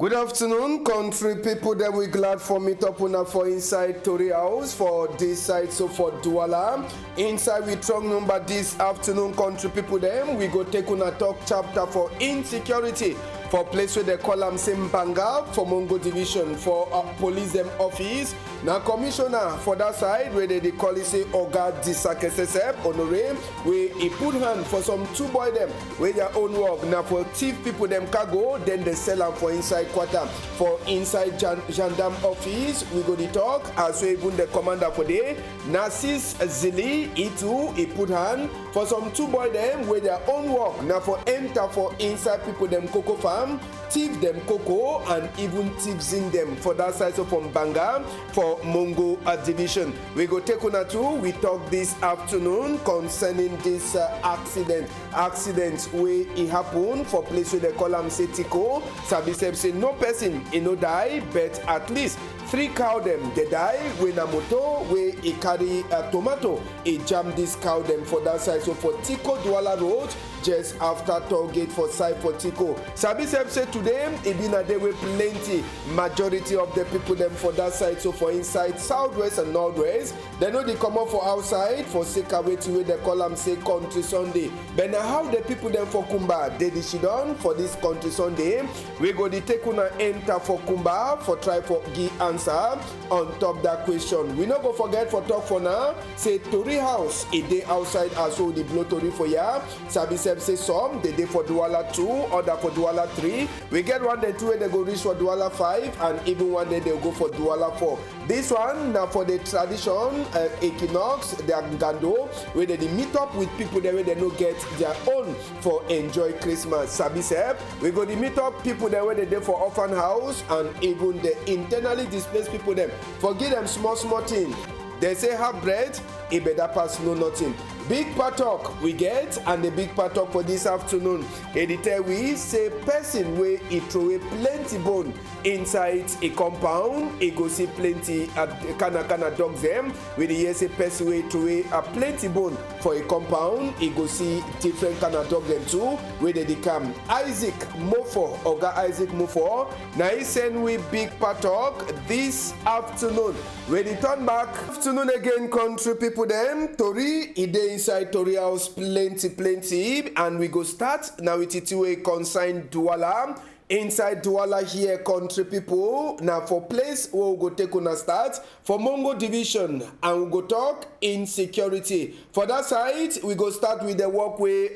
Good afternoon, country people. That we glad for meet up una for inside Tori House for this side, so for Douala. Inside we strong number this afternoon, country people. Them we go take una talk chapter for insecurity for place where they call am Simbanga for Mongo Division for police them office. Now commissioner for that side where they call it say Oga Disake SSF Honore where he put hand for some two boy them with their own work. Now for thief people them cargo, then they sell them for inside quarter for inside gendarme office. We go the talk as well even the commander for the Narcis Zili Itu he put hand for some two boy them with their own work. Now for enter for inside people them cocoa farm, thief them cocoa and even thieves in them for that side so from Banga for Mongo Division. We go take on two. We talk this afternoon concerning this accident where it happened for place where they call them Setiko. Sabisep say no person no die, but at least 3 cow them they die when a motor where he carry a tomato he jam this cow them for that side so for Tiko Douala Road just after toll gate for side for Tiko. Sabisep say today it been a day with plenty majority of the people them for that side so for inside southwest and northwest they know they come up for outside for Sekaweti where they call them say country Sunday. But now how the people them for Kumba they did on for this country Sunday we go the take una enter for Kumba for try for give answer on top that question. We not go forget for talk for now say Tori House a day outside as well the blow Tori for ya. Sabisep say some they day for Douala 2 other for Douala 3. We get one day 2 where they go reach for Douala 5 and even one day they'll go for Douala 4. This one now for the tradition equinox the Gando where they meet up with people there where they no get their own for enjoy Christmas. Sabisep we go to meet up people there where they there for orphan house and even the internally displaced people them forgive them small thing. They say have bread, it better pass no nothing. Big part talk we get and the big part talk for this afternoon. Editor we say person where he throw away plenty bone inside a compound. He go see plenty kana dogs them. With the year say person where throw away a plenty bone for a compound. He go see different kind of dog them too. Where they come Isaac Mofo, Oga Isaac Mofo. Now he send we big part talk this afternoon. When he turn back afternoon again, country people them Tori it dey inside Tori House plenty and we go start now with it way consign Douala. Inside Douala here, country people. Now for place where we go take on a start for Mongo Division and we go talk insecurity. For that side, we go start with the walkway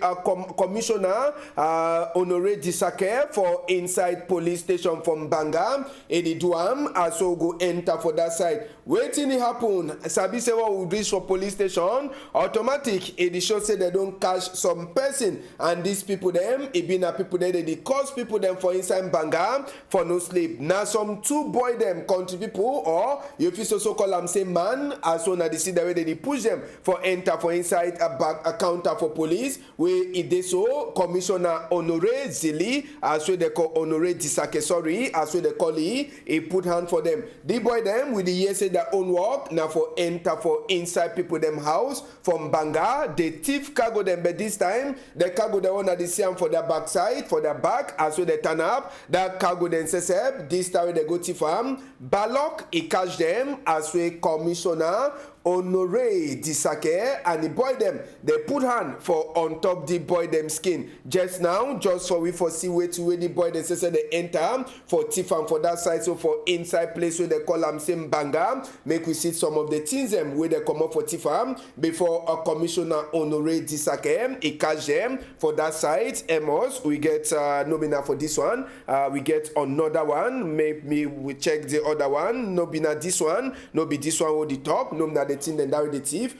Commissioner Honore Disake for inside police station from Banga. Edi Duam also go enter for that side. Waiting it happen. Sabi say what we reach for police station automatic. Edi show say they don't catch some person and these people them. It been a people there they cause people them for inside Banga for no sleep. Now some two boy them country people or you fit also call them say man as soon as they see the way they push them for enter for inside a counter for police where it is so Commissioner Honore Zili as well they call Honore Disake as well they call he put hand for them. The boy them with the year say their own work now for enter for inside people them house from Banga the thief cargo them but this time the cargo the one that they see them for their backside for their back as well they turn up that cargo then says this time they go to farm Balok he catch them as well Commissioner Honore Disake and the boy them they put hand for on top the boy them skin just now just for we for see where to where the boy they say they enter for Tifam for that side so for inside place where they call them same Banga make we see some of the things them where they come up for Tifam before a Commissioner Honore Disake he catch them for that side. Amos we get Nobina for this one we get another one maybe we check the other one Nobina this one no be this one or the top no that the thing then that the thief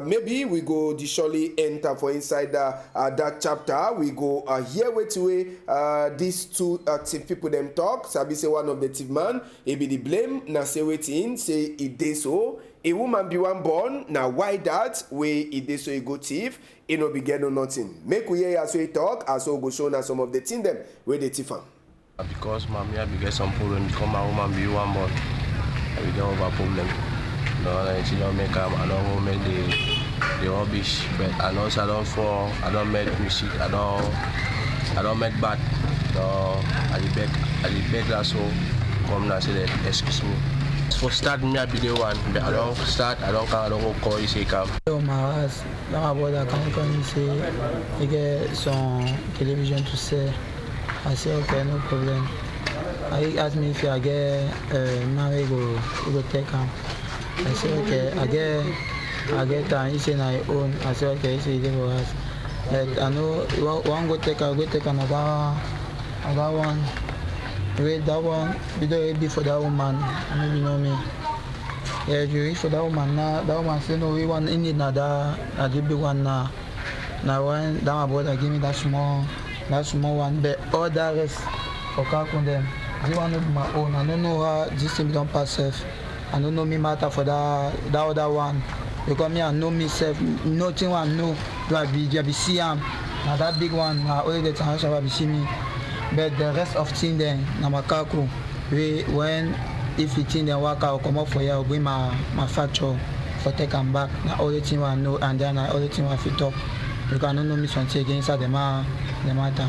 maybe we go the surely enter for inside that chapter we go here wait away these two thief people them talk sabi say one of the thief man he be the blame na say waiting say it dey so a woman be one born now why that way it dey so he go thief he no be get no nothing make we hear as we talk as we go show now some of the thing them where they thief am. Because mommy I be get some problem because my woman be one born we don't have a problem. No, I don't make I don't make the rubbish, but and also I don't make music, I don't make bad. So I beg at the bed last so come and say that excuse me. For start me I be the one, but I don't start, I don't go call you say come. Dans ma race, dans ma boîte, quand il sait, il get son télévision tout ça. I say okay, no problem. I ask me if I get now we go take him. I say okay, I get time. He say I own. I say okay, he say he for us. But I know one go take another one. Wait, that one we don't ready for that woman. Maybe you know me. Yeah, you ready for that woman now. That woman say no, we want in need another the big one now. Now when that my brother give me that small one, but all that rest for calculate them. This one of my own. I don't know how this thing don't pass safe. I don't know me matter for that other one. Because me I know myself, nothing I know. Do I be see him? Now that big one, I only the time I be see me. But the rest of thing then, na my calculate. When if it thing then work out, come up for you, I'll bring my factor for take them back. Now all the thing I know, and then all the thing I fit up. Because I don't know me something against the matter.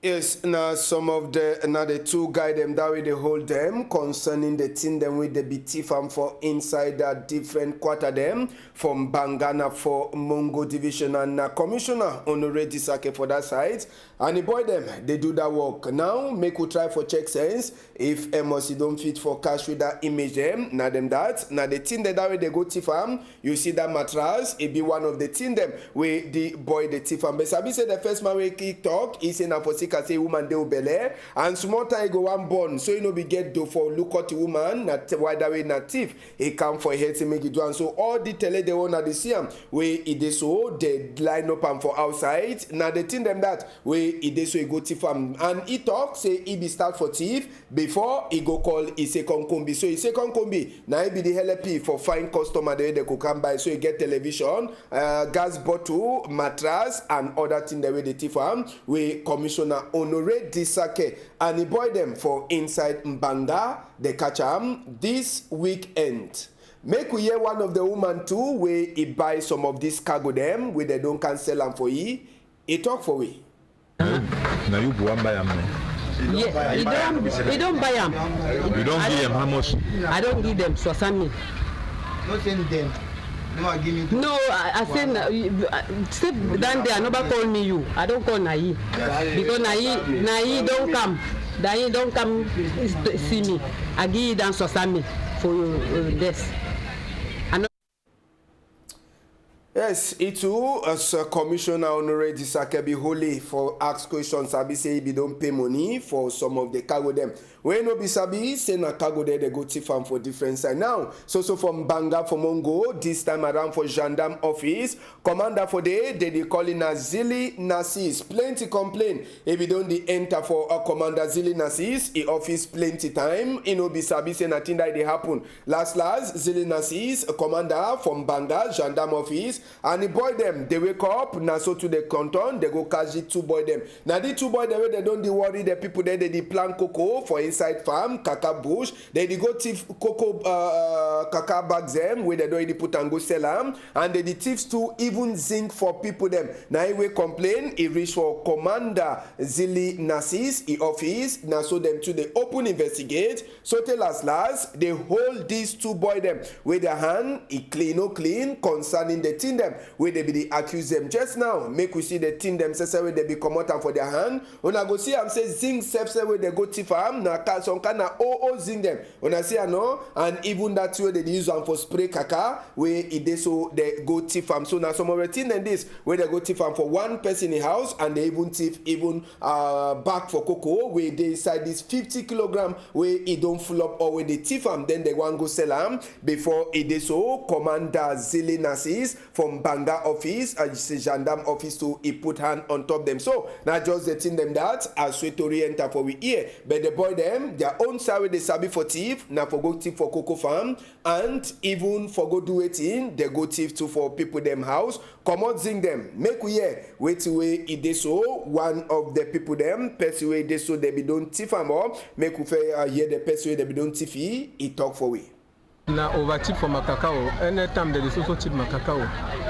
Yes, now some of the two guy them that way they hold them concerning the thing them with the BT farm for inside that different quarter them from Bangana for Mongo division and Commissioner Honoré Disake for that side. And the boy them, they do that work. Now make we try for check sense if MOC don't fit for cash with that image them, now them that. Now the thing that way they go to farm, you see that mattress, it be one of the thing them where the boy the farm. But Sabi said the first man we kick talk, he say na for I say woman de obele and small time go one born so you know be get do for look at the woman not why that way not thief he come for here to make it do and so all the tele they want to see him where it is so they line up and for outside now they think them that way it is so he go thief and he talk say he be start for thief before he go call his second combi so his second combi now he be the LP for fine customer the way they could come by so he get television gas bottle mattress and other thing the way they thief am we Commissioner Honoré Disake and he boy them for inside Mbanga they catch him this weekend. Make we hear one of the woman too where he buy some of this cargo them where they don't cancel them for he talk for we. Now you go and buy them. Yeah, he don't buy them. You don't give them how much? I don't give them so send Not send them. No, I said step down there. Nobody call me you. I don't call Nai because Nai don't come. Nai don't come see me. I give you down Sosami for this. Yes, it too as Commissioner Honoré Disake be holy for ask questions. Sabi say he don't pay money for some of the cargo them. When no be sabi say na cargo there they go to farm for different side now. So from Banga for Mongo this time around for gendarme office commander for they calling as Zili Nassis plenty complain if you don't the enter for a commander Zili Nassis he office plenty time he no be sabi say nothing that they happen last Zili Nassis commander from Banga gendarme office and the boy them they wake up now so to the canton they go catch the two boy them now the two boy them they don't worry the people there they plant cocoa for inside farm kaka bush they go thief cocoa kaka bags them where they don't put and go sell them and the thieves too even zinc for people them now he will complain he reach for commander Zili Nassis he office now so them to the open investigate so tell us last they hold these two boy them with their hand he clean or clean concerning the thing them where they be the accuse them just now make we see the thing them say where they be come out for their hand when I go see am say zinc self where they go thief am na some kind of zinc them when I see I know and even that way they use them for spray kaka where it is so they go thief am so now some of the thing than this where they go thief am for one person in the house and they even thief even back for cocoa where they inside this 50 kilogram where it don't full up or where they thief am then they want go sell am before it is so commander Zili Nassis from Banga office and gendarme office to he put hand on top them so now just the thing them that as we to enter for we here but the boy them their own side they sabi for thief now for go thief for cocoa farm and even for go do it in they go thief too for people them house come out zing them make we here wait away it is so one of the people them person way they so they be don't thief am up make we hear the person way they be don't thief he talk for we. Na overtip for my cacao. Anytime there is also tip my cacao.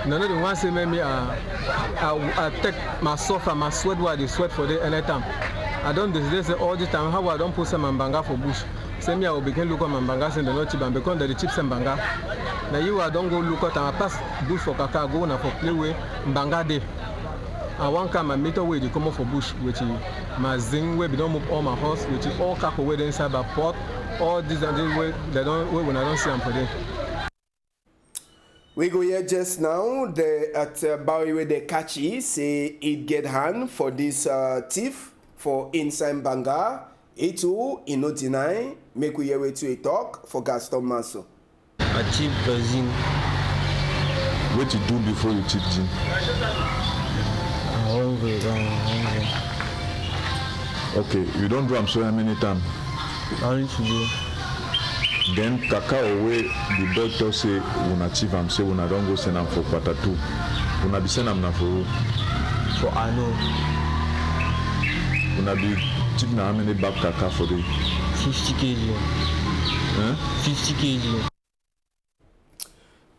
None of the ones say me I take my sweat while they sweat for the anytime. I don't they say all the time how I don't put some mbanga for bush. Say me I will begin look at mbanga and they not cheap and because they cheap some mbanga. Now you I don't go look at and I pass bush for kaka go na for play with mbanga day. I want come and meet away the come for bush which is my zing where we don't move all my horse which is all cap away inside the pot. All these and this way they don't when I don't see them for them. We go here just now. At Bowie where the catchy say it get hand for this thief for inside Banga. It too, he no deny. Make we hear to a talk for Gaston Maso. I cheap Brazil. What you do before you cheat gin? I'm hungry. Okay, you don't do them so many times. Only today. Then Kakao way the doctor say when achieve am say when I don't go send them for quarter 2. When I be send them now for For I know. when I be cheap now how many bag Kaka for the 50 kg. huh? 50 kg.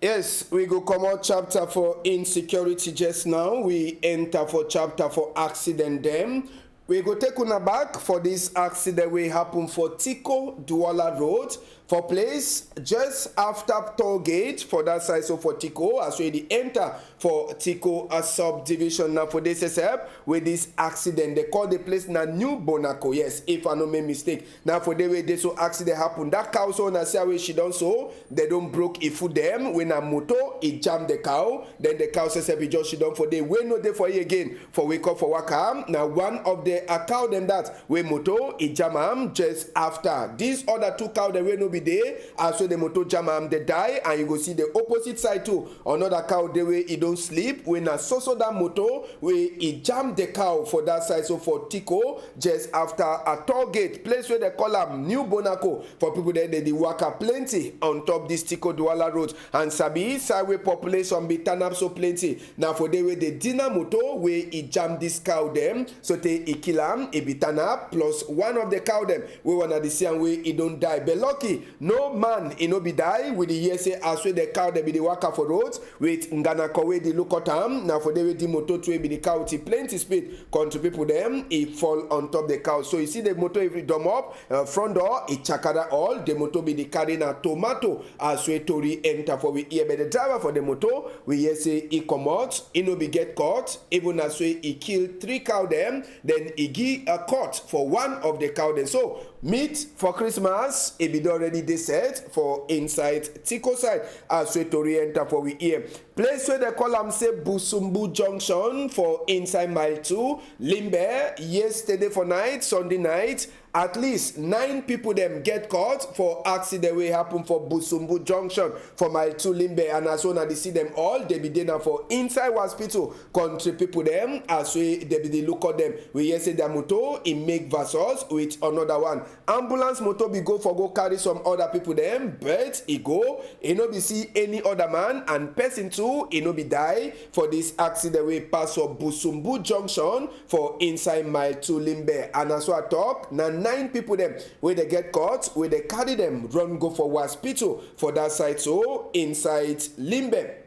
Yes, we go come out chapter for insecurity just now. We enter for chapter for accident them. We go take una back for this accident we happen for Tico Douala Road for place just after toll gate for that side so for Tico as we enter for Tico a subdivision now for this help with this accident. They call the place na New Bonaco. Yes, if I no make mistake. Now for the way this so accident happen, that cow so na say way she done so they don't broke it for them when a motor it jam the cow. Then the cow says be just she done for day. We no day for you again for wake up for waka. Now one of the cow them that we motor it jam am just after these other 2 cow they will no be there as so the motor jam am they die and you go see the opposite side too. Another cow the way it don't sleep when a so that motor we it jam the cow for that side so for Tico just after a toll gate place where they call am New Bonaco for people there they waka plenty on top this Tico Douala Road and Sabi sideway population be turn up so plenty now for the way the dinner motor where it jam this cow them so they it kill am it be turn up plus one of the cow them we wanna the same way it don't die but lucky no man it no be die with the year say as well the cow they be the waka for roads with Ngana Kowe the look at am now for the way the motor to be the cow with plenty speed come to people them it fall on top the cow so you see the motor if it dome up front door it chakara all the motor be the carrying a tomato as we tori enter for we here but the driver for the motor we hear say he come out he no be get caught even as we he kill 3 cow them then he give a cut for one of the cow them so meat for Christmas it be already dey set for inside Tico side as we tori enter for we here place where they call am say Busumbu Junction for inside mile 2 Limbe yesterday for night Sunday night at least 9 people them get caught for accident wey happen for Busumbu Junction for mile 2 Limbe and as soon as they see them all they be there for inside hospital country people them as we they be the look at them we hear say their motor it make versus with another one ambulance motor be go carry some other people them but he go he no be see any other man and person too he no be die for this accident wey pass for Busumbu Junction for inside mile 2 Limbe and as I talk na 9 people them where they get caught where they carry them run go for hospital for that side so inside Limbe.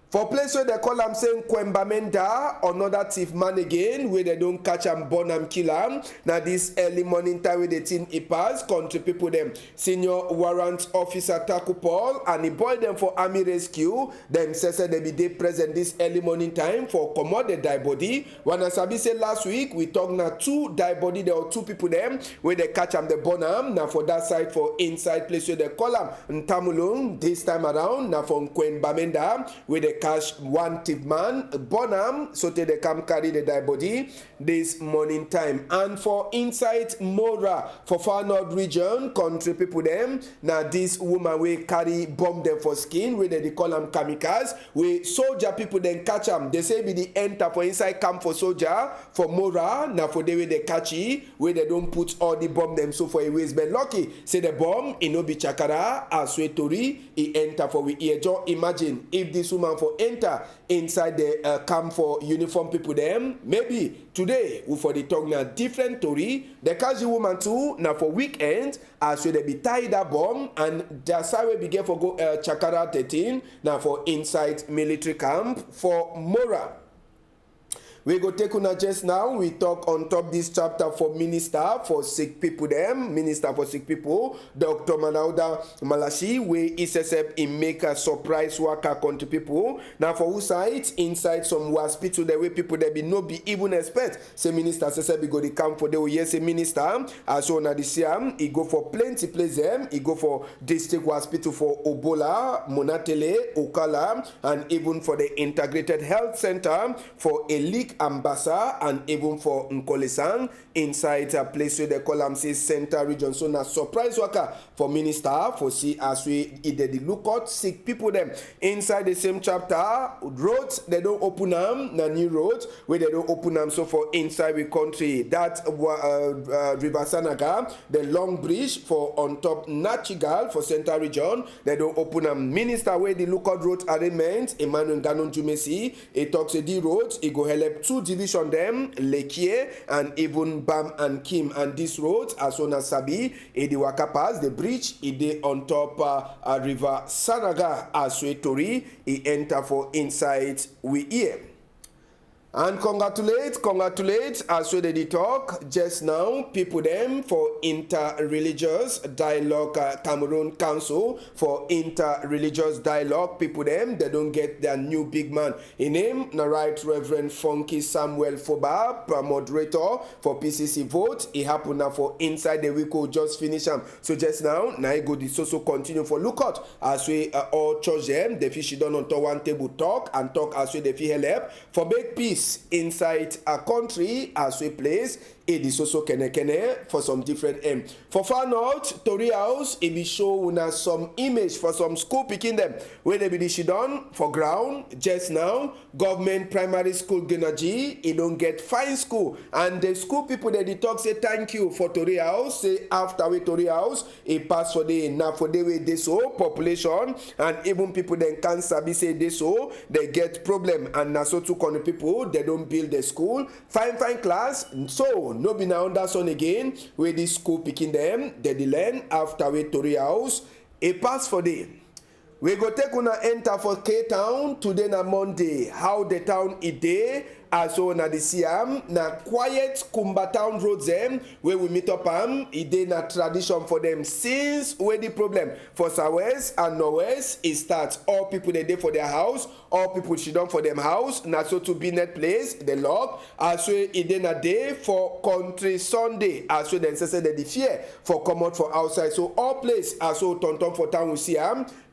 For place where they call am saying Kwembamenda, another thief man again, where they don't catch am, burn am, kill am. Now this early morning time with the thing he pass, country people them. Senior warrant officer Taku Paul and he boy them for army rescue. Them says they be dey present this early morning time for commode the die body. When I sabi say last week we talk now 2 die body, there are 2 people them where they catch am the burn am. Now for that side for inside place where they call am Ntamulung this time around. Now from Kwembamenda where they catch one thief man, Bonham, so they come carry the dead body this morning time. And for inside Mora, for far north region, country people them, now this woman we carry bomb them for skin, where they call them kamikazes, where soldier people then catch them. They say be the enter for inside camp for soldier, for Mora, now for the way they catch it, where they don't put all the bomb them so for a ways. But lucky, say the bomb, it no be chakara, as we tori, he enter for we ear. Just imagine if this woman for enter inside the camp for uniform people them maybe today we for the talk na different story the catch the woman too now for weekend as we they be tied that bomb and that's how we begin for go Chakara 13 now for inside military camp for Mora. We go take una just now. We talk on top this chapter for Minister for Sick People them. Minister for Sick People, Dr. Manauda Malashi, we SSF in make a surprise worker country people. Now for who side? Inside some hospital, the way people they be no be even expect. Say Minister SSF be go the camp for the yes, say Minister. As so now this year, he go for plenty place them. He go for district hospital for Obola, Monatele, Okala, and even for the integrated health center for Elik Ambassa, and even for Nkolesang inside a place where they call them say center region. So now surprise worker for Minister for see as we either the lookout sick people them inside the same chapter. Roads they don't open them, na new roads where they don't open them. So for inside the country that River Sanaga, the long bridge for on top Nachigal for center region, they don't open them. Minister where the lookout road arrangement Emmanuel Ganon Jumesi, he talks the roads, he go help 2 division them, Lekie and even Bam and Kim, and this road as soon as Sabi, the waka pass the bridge, he on top River Sanaga as we Tori, he enter for inside we here. And congratulate, as we did talk just now, people them for Inter-Religious Dialogue Cameroon Council for Inter-Religious Dialogue, people them, they don't get their new big man. In name, na Right Reverend Funky Samuel Foba, moderator for PCC vote. It happened now for inside the week, we just finish them. So just now I go this also continue for lookout as we all church them, the fish done on top one table talk and talk as we the feel help for make peace inside a country as we place it is also kene for some different aim. For far north, Tori House, it be show una some image for some school picking them where they be the done for ground just now. Government primary school Genaji, it don't get fine school, and the school people they talk say thank you for Tori House. Say after we Tori House, it pass for the now for the way they so population and even people then can't sabi say they so they get problem and now so to corner people they don't build the school fine class so. No be now under son again where this school picking them they learn after we Tori House a pass for them. We go take una enter for K-Town today na Monday. How the town is there also na the Siam na quiet Kumba Town roads them where we meet up it dey na tradition for them since where the problem for Southwest and Northwest it starts. All people they dey for their house, all people she done for them house na so to be net place the log as we it dey na day for country Sunday as we then say the fear for come out for outside. So all place as so turn for town we see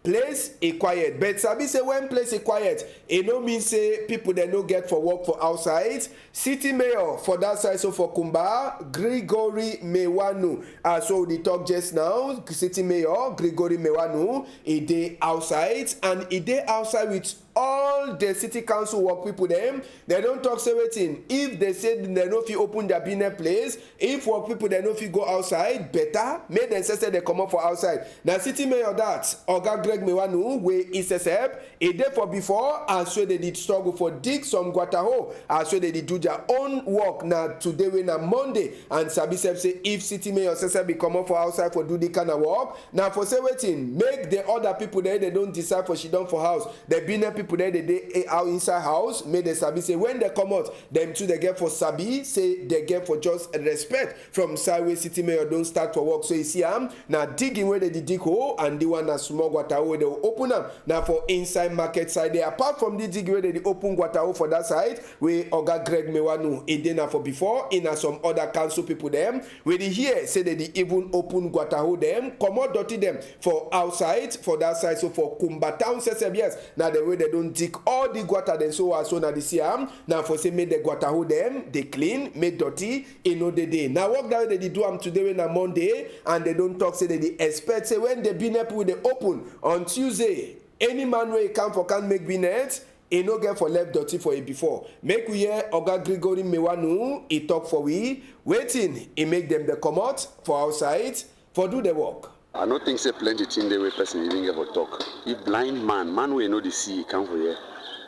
place is quiet, but sabi say when place is quiet, it no mean say people they no get for work for outside. City mayor for that side, so for Kumba, Gregory Mewanu. So they talk just now. City mayor Gregory Mewanu, he dey outside and he dey outside with all the city council work people them. They don't talk say wetin. If they say they no fit open their business place, if work people they no fit go outside, better make them say they come up for outside. Now city mayor that Oga Greg Mewanu wey SSF a day for before and so they did struggle for dig some guataho and so they did do their own work. Now today we na Monday and Sabi say if city mayor SSF be come up for outside for do the kind of work. Now for say wetin make the other people there they don't decide for she done for house. The business people there they out inside house make the Sabi say when they come out them too they get for Sabi say they get for just respect from sideway city mayor don't start for work. So you see now digging where they dig hole and the one that small guataho where they will open up now for inside market side there. Apart from the dig where they open guataho for that side where Oga Greg Mewanu a day now for before in some other council people them where they here say they even open guataho them come out dirty them for outside for that side. So for Kumba Town yes now the way they don't dig all the guata then so as so now this year now for say make the guataho them they clean make dirty in no day now work that way they do them today when a Monday and they don't talk say they expect say when the binet will they open on Tuesday any man wey come for can make binet e no get for left dirty for it before. Make we hear Oga Gregory Mewanu he talk for we waiting he make them the come out for outside for do the work. I don't think say plenty thing the way person even get for talk. If blind man wey know the see he come for here,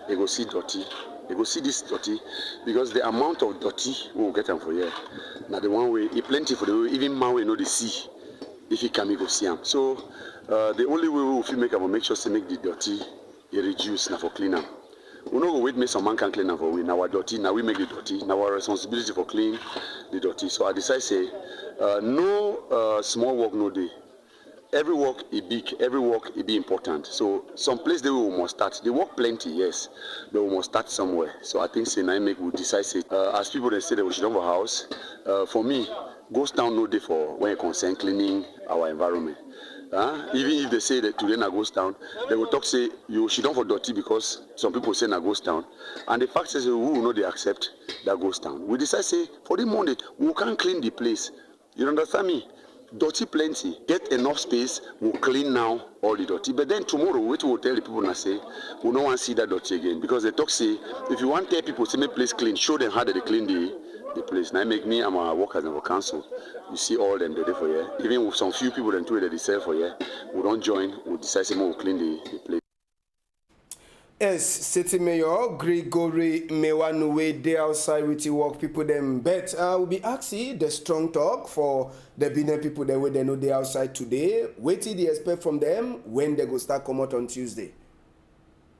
he go see dirty. He go see this dirty because the amount of dirty we will get him for here. Now the one way he plenty for the way even man wey know the see. If he come he go see him. So the only way we will make him make sure to make the dirty he reduce now for clean up. We no go wait make some man can clean am for we. Now our dirty, now we make the dirty. Now our responsibility for clean the dirty. So I decide say no small work no day. Every work is big, every work is be important. So some place they we must start. They work plenty, yes, but we must start somewhere. So I think say now make we decide say as people they say that we should have a house. For me, ghost town no day for when it concern cleaning our environment. Even if they say that today na ghost town, they will talk say you should don't for dirty because some people say na ghost town, and the fact is who will know they accept that ghost town. We decide say for the Monday we can clean the place. You understand me? Dirty plenty, get enough space, we'll clean now all the dirty. But then tomorrow, we will tell the people and say, we don't want to see that dirty again. Because they talk say, if you want to tell people, say make place clean, show them how they clean the place. Now make me, I'm a worker in our council. You see all them they do for here. Even with some few people that do it, they sell for here. We don't join, we decide say we'll clean the place. Yes, City Mayor Gregory Mewanu they outside with the work people them bet will be asking the strong talk for the Benin people that way they know they outside today. Wait till they expect from them when they go start come out on Tuesday.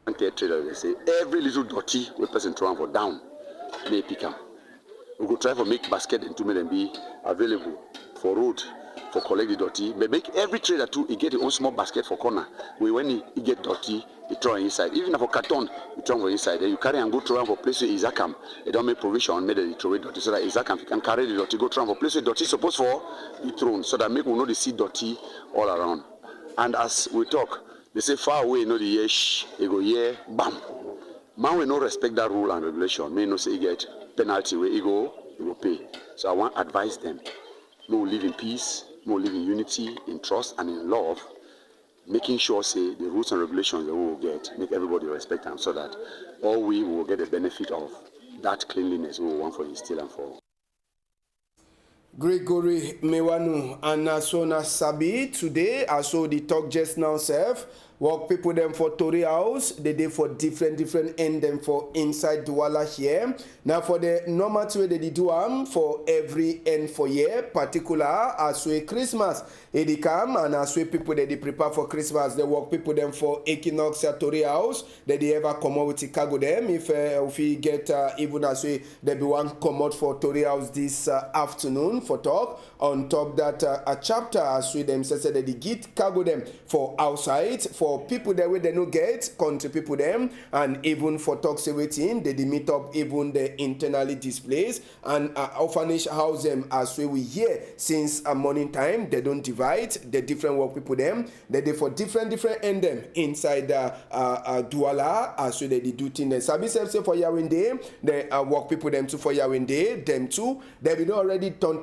Trader they say every little dirty we person throw for down, may pick up. We go try to make basket and to make them be available for road. For collect the dirty, but make every trader too, he get his own small basket for corner. When he get dirty, he throw inside. Even for carton, he throw for inside. Then you carry and go throw for places Isakam. They don't make provision, made it throw it dirty so that Isakam can carry the dirty, go throw for places dirty supposed for be thrown, so that make we know they see dirty all around. And as we talk, they say far away, you know the yesh, they go yeah, bam. Man will not respect that rule and regulation. May not say he get penalty where he go pay. So I want to advise them. No live in peace. More live in unity, in trust, and in love, making sure, say, the rules and regulations that we will get, make everybody respect them so that all we will get the benefit of that cleanliness we want for instill and for. Gregory Mewanu and Nasona Sabi today, I saw the talk just now, self. Work people them for Tory House, they did for different end them for inside Douala here. Now for the normal way they do for every end for year, particular as we Christmas. They come and as we people they prepare for Christmas, they work people them for Equinox at Tory House. They ever come out with Chicago them if we get even as we they be one come out for Tory House this afternoon for talk. On top that a chapter as we them say they get cargo them for outside for people that way they no get country people them and even for talks waiting they meet up even the internally displaced and orphanage house them as we hear since a morning time they don't divide the different work people them they for different end them inside Douala as we they do things them sabi say for Yawende they work people them too for Yawende them too they been already turn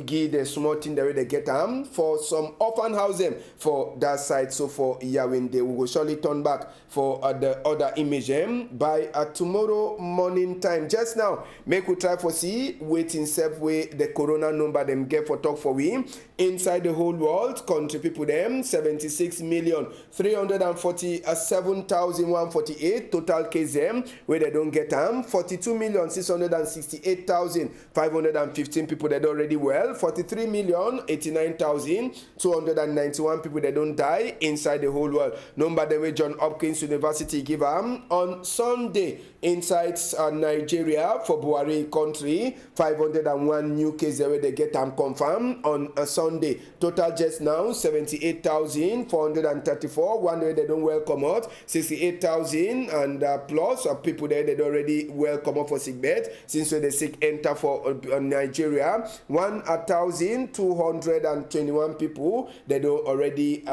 give the small thing that way they get for some orphan house them for that side so for Yawende they will surely turn back for the other image by tomorrow morning time. Just now, make we try for see waiting self way the corona number them get for talk for we inside the whole world. Country people them 76,347,148 total case them where they don't get 42,668,515 people that already well. 43,089,291 people that don't die inside the whole world. Number the way John Hopkins University give on Sunday inside Nigeria for Buhari country 501 new cases where they get confirmed on a Sunday. Total just now 78,434. One way they don't welcome out 68,000 and plus of people there they already welcome out for sick bed since when the sick enter for Nigeria 1,221 people they don't already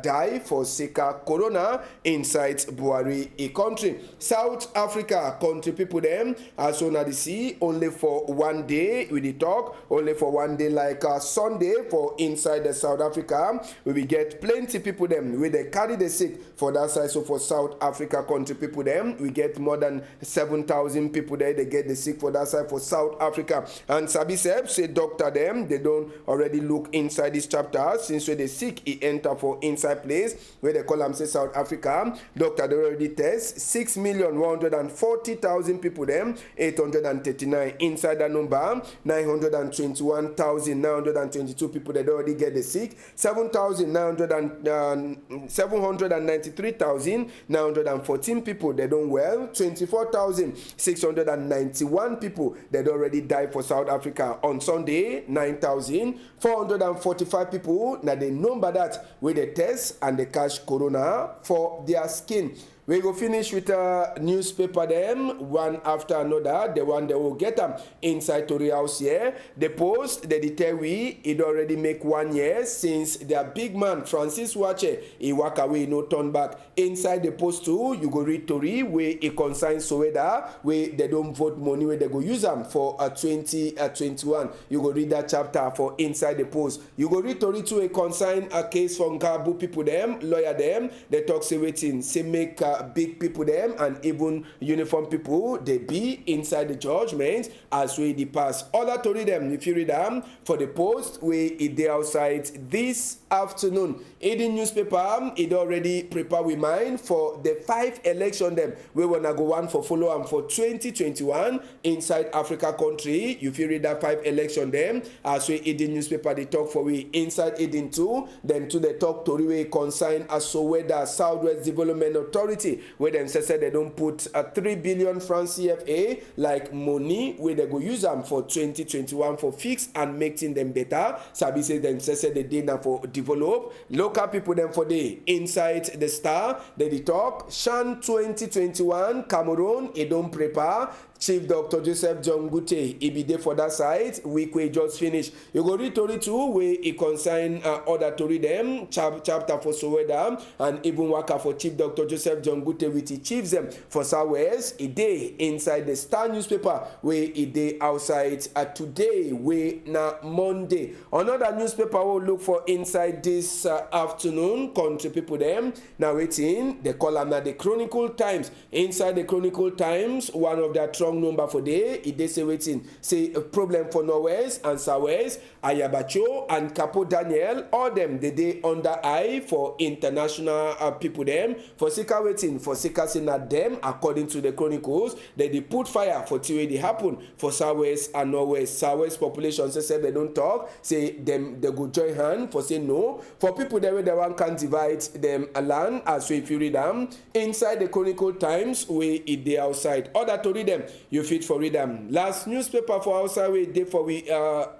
die for sick corona inside Buhari country. South Africa country people them as soon as they see only for one day with the talk only for one day like Sunday for inside the South Africa we will get plenty people them where they carry the sick for that side. So for South Africa country people them we get more than 7,000 people there they get the sick for that side for South Africa. And Sabi Seb say doctor them they don't already look inside this chapter since when they sick he enter for inside place where they call them say South Africa doctor they already test 6,104,000 40,000 people them, 839 inside that number, 921,922 people that already get the sick, 793,914 people that don't well, 24,691 people that already died for South Africa. On Sunday, 9,445 people, now the number that with the test and the cash corona for their skin. We go finish with a newspaper them, one after another, the one that will get them inside Tory House here. The Post, they tell we, it already make 1 year since their big man, Francis Wache, he walk away, no turn back. Inside the Post too, you go read Tory, where he consign Soweto, where they don't vote money, where they go use them for 2021. You go read that chapter for inside the Post. You go read Tory too, a consign a case from Gabu people them, lawyer them, they talk say waiting, say make big people them and even uniform people they be inside the judgment as we the pass. Other to read them if you read them for the Post where it they outside this afternoon. In the newspaper it already prepare we mind for the 5 election them we wanna go one for follow and for 2021 inside Africa country. If you read that 5 election them as we in the newspaper they talk for we inside Eden 2 then to the talk to we consign as Soweto Southwest Development Authority where them say they don't put a 3 billion francs CFA like money where they go use them for 2021 for fix and making them better. Sabi say them say they did now for develop local people them for the inside the Star they talk Shan 2021 Cameroon it don't prepare. Chief Dr. Joseph John Gute, he be there for that side. Week we just finished. You go read Tory 2 where he consign order to read them chapter for Soweto and even worker for Chief Dr. Joseph John Gute with the chiefs them for Southwest. A day inside the Star newspaper where a day outside today where na Monday. Another newspaper will look for inside this afternoon. Country people them now waiting. They call them the Chronicle Times. Inside the Chronicle Times, one of their number for day, it they say waiting, say a problem for Norwest and Southwest, Ayabacho and Capo Daniel, all them they day under eye for international people them, for Sika waiting, for Sika saying that them, according to the Chronicles, they put fire for till they happen for Southwest and Norwest. Southwest population say they don't talk, say them they go join hand for say no, for people that way the one can divide them a land as we if you read them, inside the Chronicle Times, where it they outside, other to read them, you fit for read them. Last newspaper for outside we day for we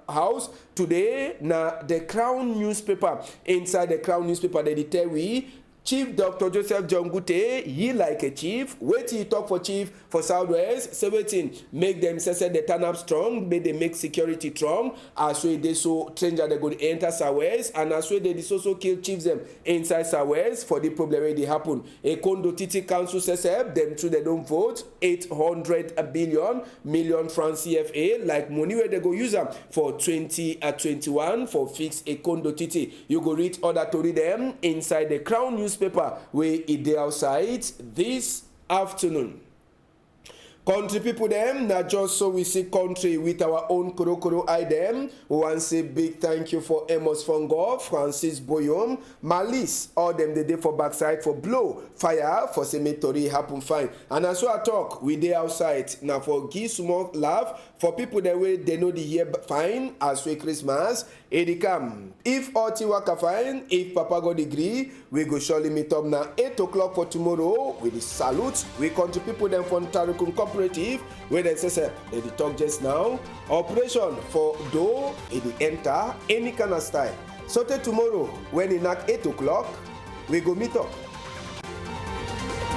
house today na the Crown newspaper. Inside the Crown newspaper they tell we Chief Dr. Joseph John Gute, he like a chief. Wait he talk for chief for Southwest. So waiting, make them say they turn up strong, make they make security strong. As way they so stranger they go enter Southwest, and as way they also kill chiefs them inside Southwest for the problem where they happen. A Kondo Titi Council says them too they don't vote 800 million francs CFA like money where they go use them for 2021 for fix a Kondo Titi. You go read other to read them inside the Crown newspaper where it day outside this afternoon. Country people them, not just so we see country with our own Korokoro eye them. We want to say big thank you for Amos Fongo, Francis Boyom, Malice, all them the day for backside for blow, fire for cemetery happen fine. And as I talk, we day outside now for give small laugh for people that way they know the year fine as we Christmas. It come. If Oti waka fine, if Papa God agree, we go surely meet up now 8 o'clock for tomorrow with the salute. We country people them from Tarikun Cooperative where they say they talk just now. Operation for though it enter any kind of style. So till tomorrow when it knock 8 o'clock, we go meet up.